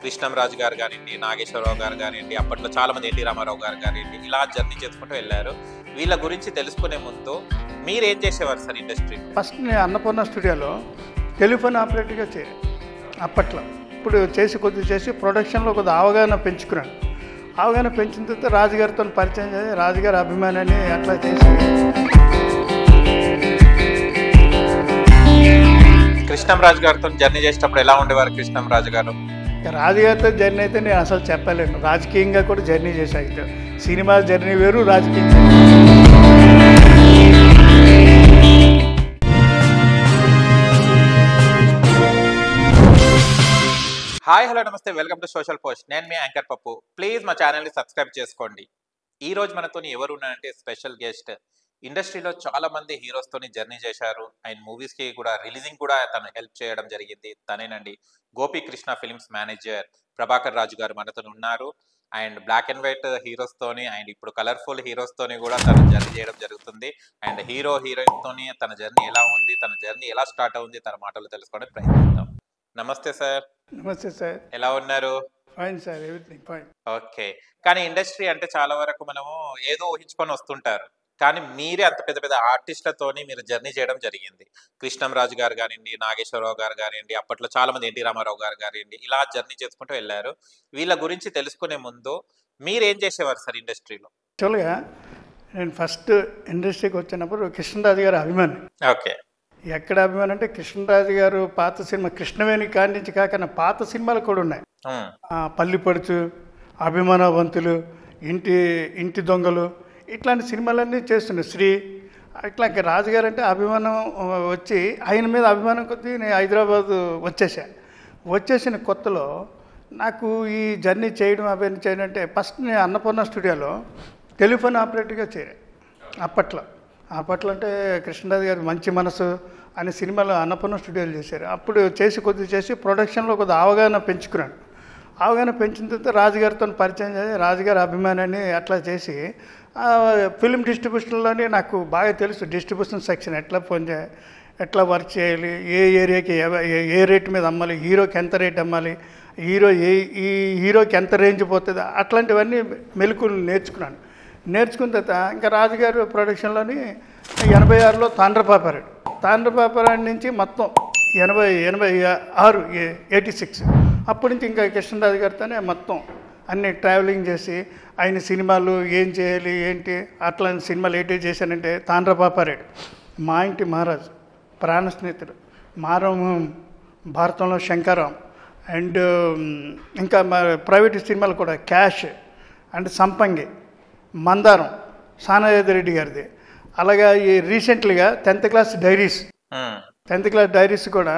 కృష్ణంరాజు గారు కానివ్వండి, నాగేశ్వరరావు గారు కానివ్వండి, అప్పట్లో చాలామంది ఎన్టీ రామారావు గారు కానివ్వండి, ఇలా జర్నీ చేసుకుంటూ వెళ్ళారు. వీళ్ళ గురించి తెలుసుకునే ముందు మీరేం చేసేవారు సార్ ఇండస్ట్రీ? ఫస్ట్ నేను అన్నపూర్ణ స్టూడియోలో టెలిఫోన్ ఆపరేటర్గా చేరాను అప్పట్లో. ఇప్పుడు చేసి ప్రొడక్షన్లో కొద్దిగా అవగాహన పెంచుకున్నాను. అవగాహన పెంచిన తర్వాత రాజుగారితో పరిచయం చేసి రాజుగారి అభిమానాన్ని అట్లా చేసి కృష్ణంరాజు గారితో జర్నీ చేసేటప్పుడు ఎలా ఉండేవారు కృష్ణంరాజు గారు? రాజుగారితో జర్నీ అయితే నేను అసలు చెప్పలేను. రాజకీయంగా కూడా జర్నీ చేశాను. సినిమా జర్నీ వేరు, రాజకీయ హాయ్ హలో నమస్తే, వెల్కమ్ టు సోషల్ పోస్ట్. నేను మీ యాంకర్ పప్పు. ప్లీజ్ మా ఛానల్ని సబ్స్క్రైబ్ చేసుకోండి. ఈ రోజు మనతో ఎవరు ఉన్నారంటే స్పెషల్ గెస్ట్. ఇండస్ట్రీలో చాలా మంది హీరోస్తోని జర్నీ చేశారు. ఆయన మూవీస్కి కూడా రిలీజింగ్ కూడా తను హెల్ప్ చేయడం జరిగింది. తనేనండి గోపీకృష్ణ ఫిలిమ్స్ మేనేజర్ ప్రభాకర్ రాజు గారు మనతో ఉన్నారు. అండ్ బ్లాక్ అండ్ వైట్ హీరోస్తోని అండ్ ఇప్పుడు కలర్ఫుల్ హీరోస్తోని కూడా తను జర్నీ చేయడం జరుగుతుంది. అండ్ హీరోయిన్తోని తన జర్నీ ఎలా ఉంది, తన జర్నీ ఎలా స్టార్ట్ అవుంది, తన మాటలు తెలుసుకోవడానికి ప్రయత్నిద్దాం. నమస్తే సార్. నమస్తే సార్. ఎలా ఉన్నారు? Fine sir, everything fine. Okay. కానీ ఇండస్ట్రీ అంటే చాలా వరకు మనము ఏదో ఊహించుకొని వస్తుంటారు. కానీ మీరే అంత పెద్ద పెద్ద ఆర్టిస్టులతోని మీరు జర్నీ చేయడం జరిగింది. కృష్ణంరాజు గారు కానివ్వండి, నాగేశ్వరరావు గారు కానివ్వండి, అప్పట్లో చాలామంది ఎన్టీ రామారావు గారు కానివ్వండి, ఇలా జర్నీ చేసుకుంటూ వెళ్ళారు. వీళ్ళ గురించి తెలుసుకునే ముందు మీరేం చేసేవారు సార్ ఇండస్ట్రీలో? యాక్చువల్గా నేను ఫస్ట్ ఇండస్ట్రీకి వచ్చినప్పుడు కృష్ణరాజు గారి అభిమాని. ఓకే. ఎక్కడ అభిమానం అంటే కృష్ణరాజు గారు పాత సినిమా కృష్ణవేణి కాడి నుంచి కాకుండా పాత సినిమాలు కూడా ఉన్నాయి. పల్లిపడుచు, అభిమానవంతులు, ఇంటి దొంగలు, ఇట్లాంటి సినిమాలన్నీ చేస్తుండే. శ్రీ, ఇట్లా రాజుగారు అంటే అభిమానం వచ్చి ఆయన మీద అభిమానం కొద్దీ నేను హైదరాబాద్ వచ్చేసిన కొత్తలో నాకు ఈ జర్నీ చేయడం అవన్నీ చేయడం అంటే ఫస్ట్ నేను అన్నపూర్ణ స్టూడియోలో టెలిఫోన్ ఆపరేటర్గా చేరాను అప్పట్లో అంటే కృష్ణరాజు గారు మంచి మనసు అనే సినిమాలో అన్నపూర్ణ స్టూడియోలు చేశారు. అప్పుడు చేసి ప్రొడక్షన్లో కొద్దిగా అవగాహన పెంచుకున్నాను. అవగాహన పెంచిన తర్వాత రాజుగారితో పరిచయం చేసి రాజుగారి అభిమానాన్ని అట్లా చేసి ఫిలిం డిస్ట్రిబ్యూషన్లోనే నాకు బాగా తెలుసు. డిస్ట్రిబ్యూషన్ సెక్షన్ ఎట్లా వర్క్ చేయాలి, ఏ ఏరియాకి ఏ రేట్ మీద అమ్మాలి, హీరోకి ఎంత రేట్ అమ్మాలి, ఈ హీరోకి ఎంత రేంజ్ పోతుంది, అట్లాంటివన్నీ మెలకువలు నేర్చుకున్న తర్వాత ఇంకా రాజుగారు ప్రొడక్షన్లోని 86లో తాండ్రపాపారాడు నుంచి మొత్తం 86 అప్పటి నుంచి ఇంకా కృష్ణరాజు గారితోనే మొత్తం అన్ని ట్రావెలింగ్ చేసి ఆయన సినిమాలు ఏం చేయాలి ఏంటి అట్లాంటి సినిమాలు ఏంటి చేశానంటే తాండ్రపాపారాడు, మా ఇంటి మహారాజు, ప్రాణ స్నేహితుడు, మారం, భారతంలో శంకరం, అండ్ ఇంకా ప్రైవేట్ సినిమాలు కూడా క్యాష్ అండ్ సంపంగి, మందారం, సానాయాదిరెడ్డి గారిది. అలాగా ఈ రీసెంట్లీగా 10th క్లాస్ డైరీస్ కూడా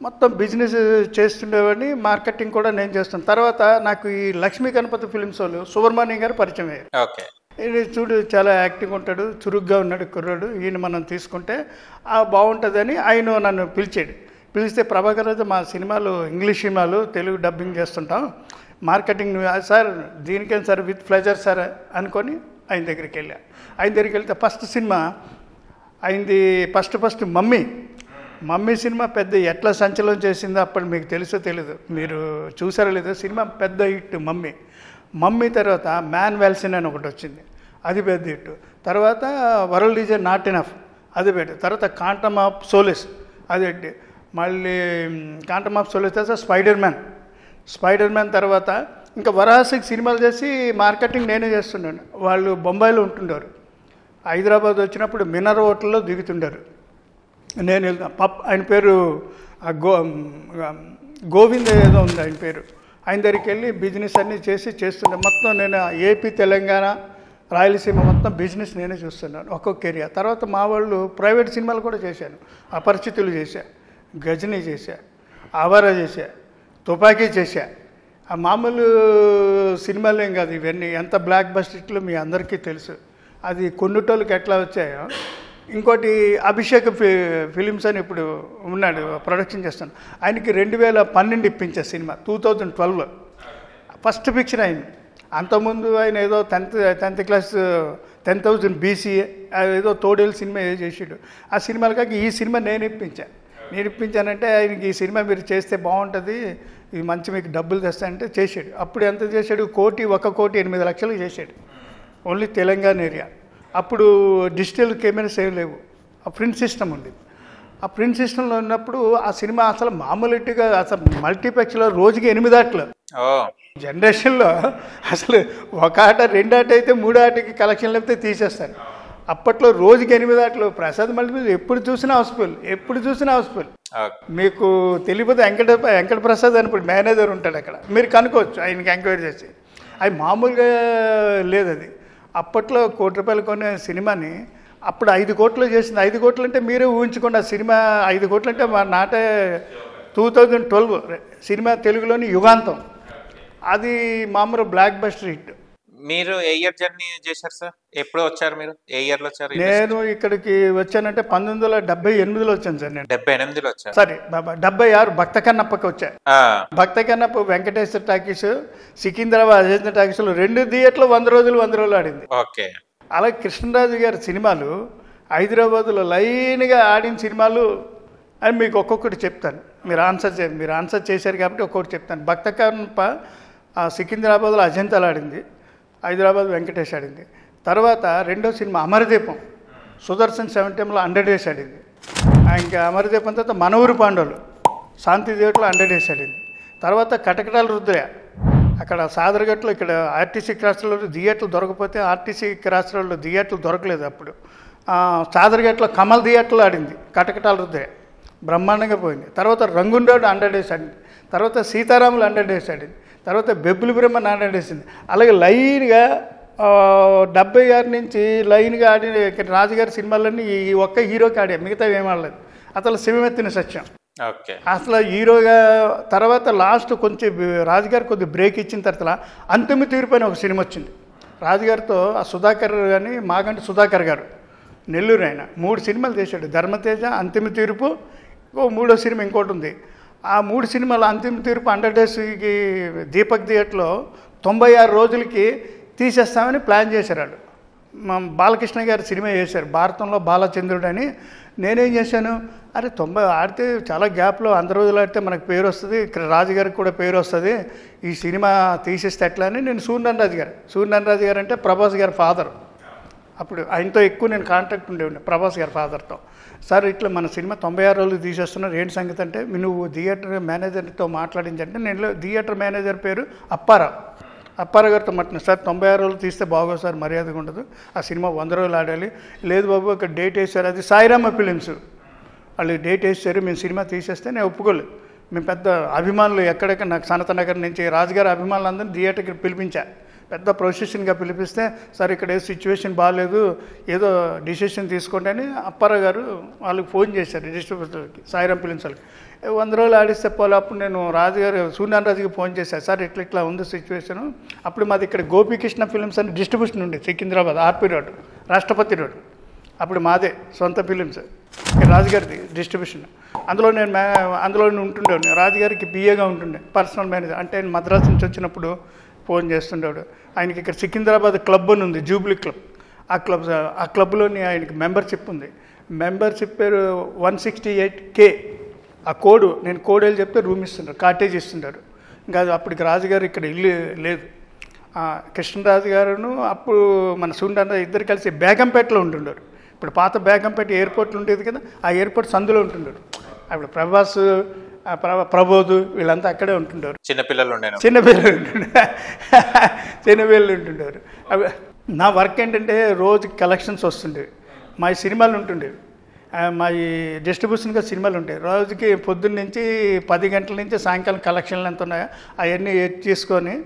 మొత్తం బిజినెస్ చేస్తుండేవాడిని. మార్కెటింగ్ కూడా నేను చేస్తాను. తర్వాత నాకు ఈ లక్ష్మీ గణపతి ఫిలిమ్స్ వాళ్ళు సుబ్రహ్మణ్యం గారు పరిచయం అయ్యారు. చూడు చాలా యాక్టింగ్ ఉంటాడు, చురుగ్గా ఉన్నాడు కుర్రాడు, ఈయన మనం తీసుకుంటే బాగుంటుందని ఆయన నన్ను పిలిస్తే ప్రభాకర్ రాజు మా సినిమాలు ఇంగ్లీష్ సినిమాలు తెలుగు డబ్బింగ్ చేస్తుంటాం, మార్కెటింగ్ సార్ దీనికేం సార్, విత్ ప్లెజర్ సార్ అనుకొని ఆయన దగ్గరికి వెళ్తే ఫస్ట్ సినిమా అయింది. ఫస్ట్ మమ్మీ సినిమా పెద్ద ఎట్లా సంచలనం చేసిందో అప్పుడు మీకు తెలీదు, మీరు చూసారో లేదో. సినిమా పెద్ద హిట్ మమ్మీ తర్వాత మ్యాన్ వెల్సన్ అని ఒకటి వచ్చింది, అది పెద్ద హిట్. తర్వాత వరల్డ్ ఈజ్ నాట్ ఎనఫ్, అది పెద్ద. తర్వాత క్వాంటమ్ ఆఫ్ సోలస్, అది పెట్టి మళ్ళీ క్వాంటమ్ ఆఫ్ సోలస్ తర్వాత స్పైడర్ మ్యాన్ తర్వాత ఇంకా వరాహసికి సినిమాలు చేసి మార్కెటింగ్ నేనే చేస్తున్నాను. వాళ్ళు బొంబాయిలో ఉంటుండారు. హైదరాబాద్ వచ్చినప్పుడు మినర్ హోటల్లో దిగుతుండారు. నేను ఆయన పేరు గోవింద్ ఏదో ఉంది ఆయన పేరు. ఆయన దగ్గరికి వెళ్ళి బిజినెస్ అన్నీ చేస్తుండే. మొత్తం నేను ఏపీ, తెలంగాణ, రాయలసీమ మొత్తం బిజినెస్ నేనే చూస్తున్నాను ఒక్కొక్క ఏరియా. తర్వాత మా వాళ్ళు ప్రైవేట్ సినిమాలు కూడా చేశాను. అపరిచితులు చేశా, గజనీ చేశా, ఆవారా చేశా, తుపాకీ చేశా. ఆ మామూలు సినిమాలు ఏం కాదు ఇవన్నీ. ఎంత బ్లాక్ బస్టర్లు మీ అందరికీ తెలుసు. అది కొన్నిటోళ్ళకి ఎట్లా వచ్చాయో. ఇంకోటి అభిషేక్ ఫిలిమ్స్ అని ఇప్పుడు ఉన్నాడు, ప్రొడక్షన్ చేస్తాను. ఆయనకి 2012 ఇప్పించే సినిమా 2012 ఫస్ట్ పిక్చర్ అయింది. అంతకుముందు ఆయన ఏదో 10th క్లాస్ 10,000 BCA ఏదో తోడేలు సినిమా ఏదో చేసాడు. ఆ సినిమాలు కాక ఈ సినిమా నేను ఇప్పించానంటే ఆయనకి ఈ సినిమా మీరు చేస్తే బాగుంటుంది, ఇది మంచి మీకు డబ్బులు తెస్తాయంటే చేశాడు. అప్పుడు ఎంత చేశాడు? 1,08,00,000 చేశాడు ఓన్లీ తెలంగాణ ఏరియా. అప్పుడు డిజిటల్ కెమెరాస్ ఏం లేవు, ఆ ప్రింట్ సిస్టమ్ ఉండేది. ఆ ప్రింట్ సిస్టంలో ఉన్నప్పుడు ఆ సినిమా అసలు మామూలుగా అసలు మల్టీప్లెక్స్లో రోజుకి 8 ఆటలు. జనరేషన్లో అసలు 1 ఆట 2 ఆట అయితే 3 ఆటకి కలెక్షన్ లేకపోతే తీసేస్తాను. అప్పట్లో రోజుకి 8 ఆటలు. ప్రసాద్ మల్టీప్లెక్స్ ఎప్పుడు చూసినా హౌస్ఫుల్. మీకు తెలియకపోతే వెంకట ప్రసాద్ అని ఇప్పుడు మేనేజర్ ఉంటాడు అక్కడ, మీరు కనుక్కోవచ్చు ఆయనకి ఎంక్వైరీ చేసి. అది మామూలుగా లేదు. అది అప్పట్లో ₹1,00,00,000 కొనే సినిమాని అప్పుడు 5 కోట్లు చేసింది. 5 కోట్లు అంటే మీరే ఊహించుకోండి. ఆ సినిమా 5 కోట్లు అంటే మా నాటే 2012 సినిమా తెలుగులోని యుగాంతం. అది మామూలు బ్లాక్ బస్టర్ హిట్. మీరు ఏ ఇయర్ జర్నీ చేశారు సార్? ఎప్పుడు వచ్చారు మీరు? ఏ ఇయర్లో వచ్చారు? నేను ఇక్కడికి వచ్చానంటే 1978లో వచ్చాను సార్. నేను 78లో వచ్చాను. సారీ 76 భక్త కన్నప్పకి వచ్చా. భక్త కన్నప్ప వెంకటేశ్వర టాకీస్, సికింద్రాబాద్ అజంతా టాకీస్లో 2 థియేటర్లు 100 రోజులు ఆడింది. ఓకే. అలాగే కృష్ణరాజు గారి సినిమాలు హైదరాబాద్లో లైన్గా ఆడిన సినిమాలు అని మీకు ఒక్కొక్కటి చెప్తాను. మీరు ఆన్సర్ చేశారు కాబట్టి ఒక్కొక్కటి చెప్తాను. భక్త కన్నప్ప సికింద్రాబాద్లో అజంతాలు ఆడింది, హైదరాబాద్ వెంకటేష్ ఆడింది. తర్వాత రెండో సినిమా అమరదీపం సుదర్శన్ 70లో 100 డేస్ ఆడింది. ఇంకా అమరదీపం తర్వాత మన ఊరు పాండవులు శాంతి థియేటర్లో 100 డేస్ ఆడింది. తర్వాత కటకటాల రుద్రయ్య అక్కడ సాదరగట్లో, ఇక్కడ ఆర్టీసీ క్రాస్ రోడ్లో థియేటర్లు దొరకపోతే ఆర్టీసీ క్రాస్ రోడ్లో థియేటర్లు దొరకలేదు అప్పుడు. సాదరగట్లో కమల్ థియేటర్లో ఆడింది కటకటాల రుద్రయ్య, బ్రహ్మాండంగా పోయింది. తర్వాత రంగున్ రోడ్ 100 డేస్ ఆడింది. తర్వాత సీతారాములు 100 డేస్ ఆడింది. తర్వాత బెబ్బులి బ్రహ్మ 100 డేస్ ఆడింది. అలాగే లైన్గా 76 నుంచి లైన్గా ఆడిన ఇక్కడ రాజుగారి సినిమాలన్నీ ఈ ఒక్క హీరోకి ఆడారు, మిగతా ఏం ఆడలేదు. అసలు శివమెత్తిన సత్యం అసలు హీరోగా. తర్వాత లాస్ట్ కొంచెం రాజుగారు కొద్ది బ్రేక్ ఇచ్చిన తర్వాత అంతిమ తీర్పు అని ఒక సినిమా వచ్చింది రాజుగారితో. ఆ సుధాకర్ కానీ మాగంటి సుధాకర్ గారు నెల్లూరు, ఆయన 3 సినిమాలు చేశాడు. ధర్మతేజ, అంతిమ తీర్పు, మూడో సినిమా ఇంకోటి ఉంది. ఆ 3 సినిమాలు అంతిమ తీర్పు 100 డేస్కి దీపక్ థియేటర్లో 96 రోజులకి తీసేస్తామని ప్లాన్ చేశారు వాళ్ళు. మా బాలకృష్ణ గారి సినిమా చేశారు భారతంలో బాలచంద్రుడు అని. నేనేం చేశాను, అరే 90 ఆడితే చాలా గ్యాప్లో 100 రోజులు ఆడితే మనకు పేరు వస్తుంది, ఇక్కడ రాజుగారికి కూడా పేరు వస్తుంది, ఈ సినిమా తీసేస్తే ఎట్లా అని నేను సూర్యనారాయణ రాజు గారు అంటే ప్రభాస్ గారి ఫాదర్. అప్పుడు ఆయనతో ఎక్కువ నేను కాంటాక్ట్ ఉండేవాడిని, ప్రభాస్ గారి ఫాదర్తో. సార్ ఇట్లా మన సినిమా 96 రోజులు తీసేస్తున్నారు, ఏంటి సంగతి అంటే నువ్వు థియేటర్ మేనేజర్తో మాట్లాడించంటే, నేను థియేటర్ మేనేజర్ పేరు అప్పారావు గారితో మాట్లాడిన. సార్ 96 రోజులు తీస్తే బాగోదు సార్, మర్యాదగా ఉండదు, ఆ సినిమా 100 రోజులు ఆడాలి. లేదు బాబు అక్కడ డేట్ వేసారు, అది సాయిరామ ఫిలిమ్స్ వాళ్ళు డేట్ వేసారు, మేము సినిమా తీసేస్తే నేను ఒప్పుకోలేదు. మేము పెద్ద అభిమానులు, ఎక్కడెక్కడ నాకు సనత నగర్ నుంచి రాజుగారి అభిమానులందరినీ థియేటర్కి పిలిపించా. పెద్ద ప్రొసెషన్గా పిలిపిస్తే, సార్ ఇక్కడ ఏ సిచ్యువేషన్ బాగాలేదు, ఏదో డిసిషన్ తీసుకోండి అని అప్పారావు గారు వాళ్ళకి ఫోన్ చేశారు, డిస్ట్రిబ్యూటర్కి, సాయిరామ్ ఫిలిమ్స్ వాళ్ళకి. 100 రోజులు ఆడిస్తే పోలే. అప్పుడు నేను సూర్యనారాయణ రాజుకి ఫోన్ చేశాను, సార్ ఇట్లా ఉంది సిచ్యువేషను. అప్పుడు మాది ఇక్కడ గోపీకృష్ణ ఫిలిమ్స్ అని డిస్ట్రిబ్యూషన్ ఉండే సికింద్రాబాద్ ఆర్పి రోడ్, రాష్ట్రపతి రోడ్. అప్పుడు మాదే సొంత ఫిలిమ్స్, రాజుగారిది డిస్ట్రిబ్యూషన్. అందులో ఉంటుండేవాడిని. రాజుగారికి పిఏగా ఉంటుండే, పర్సనల్ మేనేజర్. అంటే ఆయన మద్రాసు నుంచి వచ్చినప్పుడు ఫోన్ చేస్తుండేవాడు. ఆయనకి ఇక్కడ సికింద్రాబాద్ క్లబ్ అని ఉంది, జూబ్లీ క్లబ్. ఆ క్లబ్లోని ఆయనకి మెంబర్షిప్ ఉంది. మెంబర్షిప్ పేరు 168K. ఆ నేను కోడ్ వెళ్ళి చెప్తే రూమ్ ఇస్తుంటారు, కాటేజ్ ఇస్తుంటారు. ఇంకా అప్పటికి రాజుగారు ఇక్కడ ఇల్లు లేదు. కృష్ణరాజు గారును అప్పుడు మన సూర్యనారాయణ ఇద్దరు కలిసి బేగంపేటలో ఉంటుండారు. ఇప్పుడు పాత బేగంపేట ఎయిర్పోర్ట్లు ఉండేది కదా, ఆ ఎయిర్పోర్ట్ సందులో ఉంటుండారు. అప్పుడు ప్రభాస్, ప్రబోధ్ వీళ్ళంతా అక్కడే ఉంటుండారు. చిన్నపిల్లలు ఉంటుండారు. నా వర్క్ ఏంటంటే రోజుకి కలెక్షన్స్ వస్తుండేవి, మా సినిమాలు ఉంటుండేవి, మా ఈ డిస్ట్రిబ్యూషన్గా సినిమాలు ఉంటాయి. రోజుకి పొద్దున్న నుంచి 10 గంటల నుంచి సాయంకాలం కలెక్షన్లు ఎంత ఉన్నాయో అవన్నీ చేసుకొని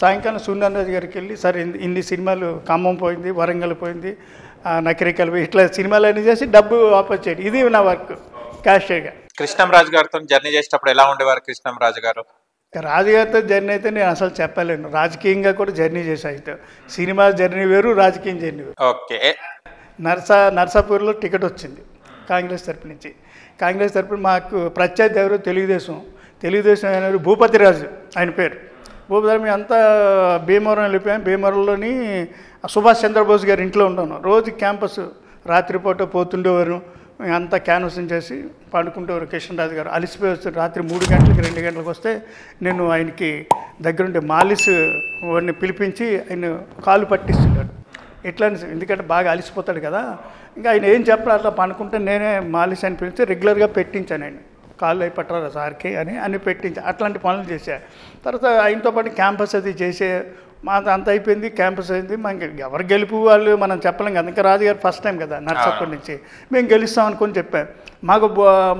సాయంకాలం సూర్యనారాయణ గారికి వెళ్ళి, సరే ఇన్ని సినిమాలు, ఖమ్మం పోయింది, వరంగల్ పోయింది, నకరికల్ పోయి, ఇట్లా సినిమాలు అన్నీ చేసి డబ్బు వాపస్ చేయడం, ఇది నా వర్క్ క్యాషియర్గా. కృష్ణంరాజు గారితో జర్నీ చేసేటప్పుడు ఎలా ఉండేవారు కృష్ణంరాజు గారు? రాజుగారితో జర్నీ అయితే నేను అసలు చెప్పలేను. రాజకీయంగా కూడా జర్నీ చేసా. అయితే సినిమా జర్నీ వేరు, రాజకీయం జర్నీ వేరు. ఓకే. నర్సాపూర్లో టికెట్ వచ్చింది కాంగ్రెస్ తరపు నుంచి. కాంగ్రెస్ తరపున మాకు ప్రత్యర్థి ఎవరు, తెలుగుదేశం అయిన భూపతిరాజు ఆయన పేరు. భూపతిరాజు మేము అంతా భీమవరం వెళ్ళిపోయాం. భీమవరంలోని సుభాష్ చంద్రబోస్ గారి ఇంట్లో ఉన్నాను. రోజు క్యాంపస్ రాత్రిపూట పోతుండేవారు. అంతా క్యాన్వసింగ్ చేసి పండుకుంటూ కృష్ణరాజు గారు అలిసిపోయి వస్తారు. రాత్రి 3 గంటలకి 2 గంటలకు వస్తే నేను ఆయనకి దగ్గరుండి మాలిష్ వాడిని పిలిపించి ఆయన కాలు పట్టిస్తున్నాడు. ఎట్లా ఎందుకంటే బాగా అలిసిపోతాడు కదా, ఇంకా ఆయన ఏం చెప్పాలి అట్లా పండుకుంటే నేనే మాలిష్ అని పిలిచి రెగ్యులర్గా పెట్టించాను. ఆయన కాళ్ళు అయి పట్టరా సార్కి అని పెట్టించి అట్లాంటి పనులు చేశా. తర్వాత ఆయనతో పాటు క్యాంపస్ అది చేసే మాది అంత అయిపోయింది. క్యాంపస్ అయింది. మనకి ఎవరు గెలుపు వాళ్ళు మనం చెప్పలేం కదా. ఇంకా రాజుగారు ఫస్ట్ టైం కదా నర్సప్పటి నుంచి మేము గెలుస్తాం అనుకొని చెప్పాం.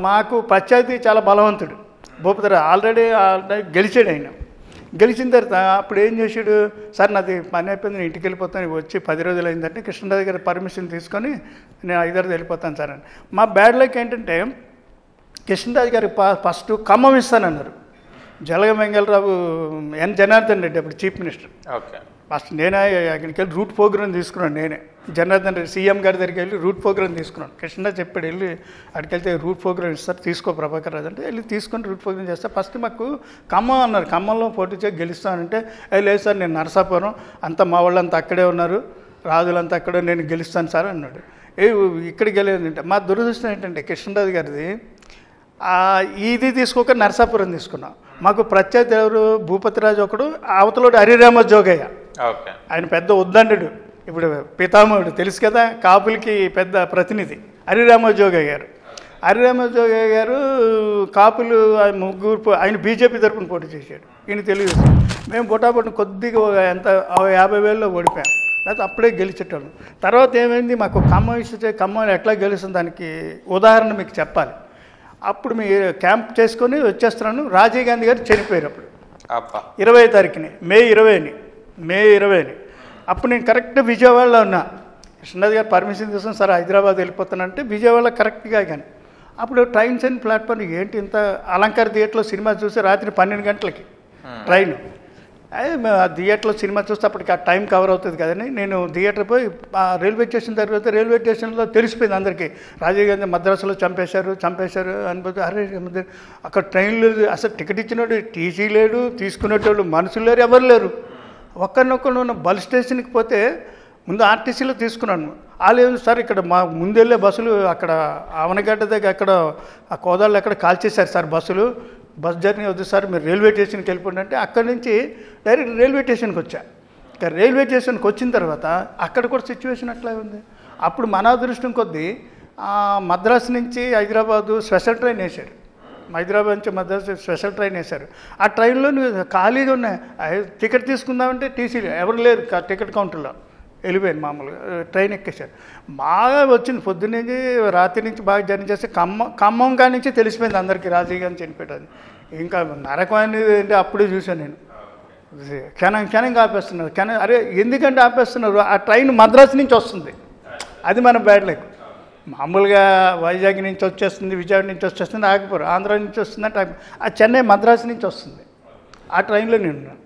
మాకు ప్రత్యర్థి చాలా బలవంతుడు భూపతిరాజు. ఆల్రెడీ గెలిచాడు. ఆయన గెలిచిన తర్వాత అప్పుడు ఏం చేశాడు, సార్ నాది పని అయిపోయింది, నేను ఇంటికి వెళ్ళిపోతాను, వచ్చి 10 రోజులు అయిందంటే కృష్ణరాజు గారి పర్మిషన్ తీసుకొని నేను 5 రోజులు వెళ్ళిపోతాను సార్ అని. మా బ్యాడ్ లక్ ఏంటంటే కృష్ణరాజు గారికి ఫస్ట్ ఖమ్మం ఇస్తానన్నారు. జలగ వెంగళరావు జనార్దన్ రెడ్డి అప్పుడు చీఫ్ మినిస్టర్. ఓకే. ఫస్ట్ నేనే అక్కడికి వెళ్ళి రూట్ ప్రోగ్రామ్ తీసుకున్నాను. నేనే జనార్దన్ రెడ్డి సీఎం గారి దగ్గరికి వెళ్ళి రూట్ ప్రోగ్రామ్ తీసుకున్నాను. కృష్ణరాజు చెప్పాడు వెళ్ళి అక్కడికి వెళ్తే రూట్ ప్రోగ్రామ్ ఇస్తారు, తీసుకో ప్రభాకర్ రాజు అంటే వెళ్ళి తీసుకొని రూట్ ప్రోగ్రామ్ చేస్తే ఫస్ట్ మాకు ఖమ్మం అన్నారు. ఖమ్మంలో పోటీ చేసి గెలుస్తానంటే లేదు సార్ నేను నరసాపురం అంతా మా వాళ్ళంతా అక్కడే ఉన్నారు, రాజులంతా అక్కడే, నేను గెలుస్తాను సార్ అన్నాడు. ఇక్కడికి వెళ్ళేదంటే మా దురదృష్టం ఏంటంటే కృష్ణరాజు గారిది ఇది తీసుకోక నరసాపురం తీసుకున్నాం. మాకు ప్రత్యర్థి ఎవరు, భూపతిరాజు ఒకడు, అవతలోడు హరిరామ జోగయ్య. ఆయన పెద్ద ఉద్దండు, ఇప్పుడు పితామహుడు తెలుసు కదా, కాపులకి పెద్ద ప్రతినిధి హరిరామ జోగయ్య గారు. హరిరామ జోగయ్య గారు కాపులు ముగ్గురు, ఆయన బీజేపీ తరఫున పోటీ చేశాడు, ఈయన తెలుగుదేశం. మేము బొటాబొట్టు కొద్దిగా ఎంత 50,000లో ఓడిపోయాం, లేకపోతే అప్పుడే గెలిచేటోళ్ళం. తర్వాత ఏమైంది, మాకు ఖమ్మం ఇస్తే ఖమ్మం ఎట్లా గెలుస్తుంది దానికి ఉదాహరణ మీకు చెప్పాలి. అప్పుడు మీ క్యాంప్ చేసుకొని వచ్చేస్తున్నాను. రాజీవ్ గాంధీ గారు చనిపోయారు అప్పుడు 20వ తారీఖుని, మే 20. అప్పుడు నేను కరెక్ట్ విజయవాడలో ఉన్నా. కృష్ణరాజు గారు పర్మిషన్ తీసుకుని సార్ హైదరాబాద్ వెళ్ళిపోతానంటే విజయవాడలో కరెక్ట్గా కానీ అప్పుడు ట్రైన్స్ అండ్ ప్లాట్ఫామ్ ఏంటి ఇంత అలంకార థియేటర్లో సినిమా చూసి రాత్రి 12 గంటలకి ట్రైన్. థియేటర్లో సినిమా చూస్తే అప్పటికి ఆ టైం కవర్ అవుతుంది కదని నేను థియేటర్ పోయి రైల్వే స్టేషన్ తర్వాత రైల్వే స్టేషన్లో తెలిసిపోయింది అందరికీ రాజీవ్ గాంధీ మద్రాసులో చంపేశారు అనిపోతే అరే అక్కడ ట్రైన్లు అసలు టికెట్ ఇచ్చినోడు టీసీ లేడు, తీసుకునేటోళ్ళు మనుషులు లేరు, ఎవరు లేరు. ఒక్కరినొక్కరు బల్ స్టేషన్కి పోతే ముందు ఆర్టీసీలో తీసుకున్నాను. వాళ్ళు సార్ ఇక్కడ మా ముందెళ్ళే బస్సులు అక్కడ ఆవనగడ్డ దగ్గర అక్కడ ఆ కోదాళ్ళు ఎక్కడ కాల్చేశారు సార్ బస్ జర్నీ వద్దు సార్ మీరు రైల్వే స్టేషన్కి వెళ్ళిపోండి అంటే అక్కడి నుంచి డైరెక్ట్ రైల్వే స్టేషన్కి వచ్చా. ఇక రైల్వే స్టేషన్కి వచ్చిన తర్వాత అక్కడ కూడా సిచ్యువేషన్ అట్లా ఉంది. అప్పుడు మన అదృష్టం కొద్దీ మద్రాసు నుంచి హైదరాబాదు స్పెషల్ ట్రైన్ వేశారు. హైదరాబాద్ నుంచి మద్రాసు స్పెషల్ ట్రైన్ వేశారు. ఆ ట్రైన్లో ఖాళీగా ఉన్నాయి, టికెట్ తీసుకుందామంటే టీసీ ఎవరు లేరు టికెట్ కౌంటర్లో. వెళ్ళిపోయాను మామూలుగా ట్రైన్ ఎక్కేశారు. బాగా వచ్చింది పొద్దున్నే రాత్రి నుంచి బాగా జర్నీ చేస్తే ఖమ్మం కాడి నుంచి తెలిసిపోయింది అందరికీ రాజీవ్ గాంధీ చనిపోయాడు. ఇంకా నరకం అనేది అంటే అప్పుడే చూశాను నేను. క్షణంగా ఆపేస్తున్నారు. అరే ఎందుకంటే ఆపేస్తున్నారు, ఆ ట్రైన్ మద్రాసు నుంచి వస్తుంది, అది మన బ్యాడ్ లక్. మామూలుగా వైజాగ్ నుంచి వచ్చేస్తుంది, విజయవాడ నుంచి వచ్చేస్తుంది, ఆగిపోరు. ఆంధ్ర నుంచి వస్తుందంటే ఆ చెన్నై మద్రాసు నుంచి వస్తుంది. ఆ ట్రైన్లో నేను ఉన్నాను.